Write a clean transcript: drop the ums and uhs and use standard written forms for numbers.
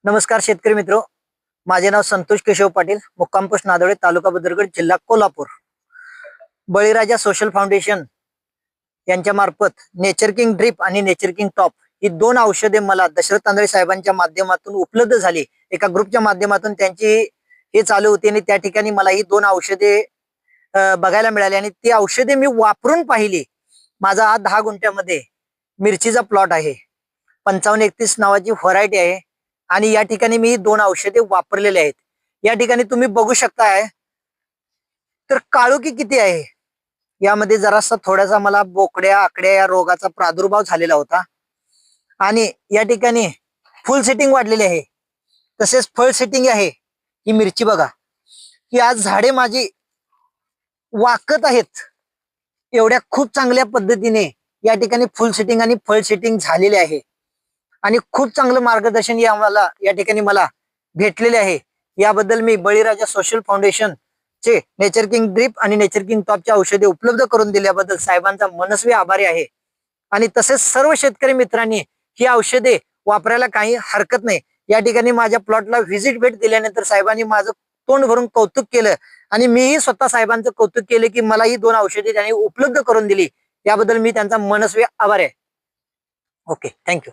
नमस्कार शेतकरी मित्रो, माझे नाव संतोष केशव पाटील, मुक्काम पोस्ट नादोडे, तालुका बदरगड, जिल्हा कोल्हापूर. बळीराजा सोशल फाउंडेशन यांच्या मार्फत नेचर किंग ड्रिप आणि नेचर किंग टॉप ही दोन औषधे मला दशरथ तांदळे साहेबांच्या माध्यमातून उपलब्ध झाली. एका ग्रुपच्या माध्यमातून त्यांची हे चालू होती आणि त्या ठिकाणी मला ही दोन औषधे बघायला मिळाली आणि ती औषधे मी वापरून पाहिली. माझा हा 10 गुंठ्यामध्ये मिरचीचा प्लॉट आहे. 5531 नावाची व्हरायटी आहे आणि या ठिकाणी मी दोन औषधे वापरलेले आहेत. या ठिकाणी तुम्ही बघू शकताय तर काळोखी किती आहे. यामध्ये जरासा थोडासा मला बोकड्या आकड्या या रोगाचा प्रादुर्भाव झालेला होता आणि या ठिकाणी फुल सेटिंग वाढलेली आहे. तसेच फळ सेटिंग आहे. ही मिरची बघा की आज झाडे माझी वाकत आहेत. एवढ्या खूप चांगल्या पद्धतीने या ठिकाणी फुल सेटिंग आणि फळ सेटिंग झालेले आहे आणि खूप चांगलं मार्गदर्शन या ठिकाणी मला भेटलेले आहे. याबद्दल मी बळीराजा सोशल फाउंडेशन चे नेचर किंग ड्रिप आणि नेचर किंग टॉपची औषधे उपलब्ध करून दिल्याबद्दल साहेबांचा मनस्वी आभारी आहे. आणि तसेच सर्व शेतकरी मित्रांनी ही औषधे वापरायला काही हरकत नाही. या ठिकाणी माझ्या प्लॉटला व्हिजिट भेट दिल्यानंतर साहेबांनी माझं तोंड भरून कौतुक केलं आणि मीही स्वतः साहेबांचं कौतुक केले की मला ही दोन औषधे त्यांनी उपलब्ध करून दिली. याबद्दल मी त्यांचा मनस्वी आभारी आहे. Okay, thank you.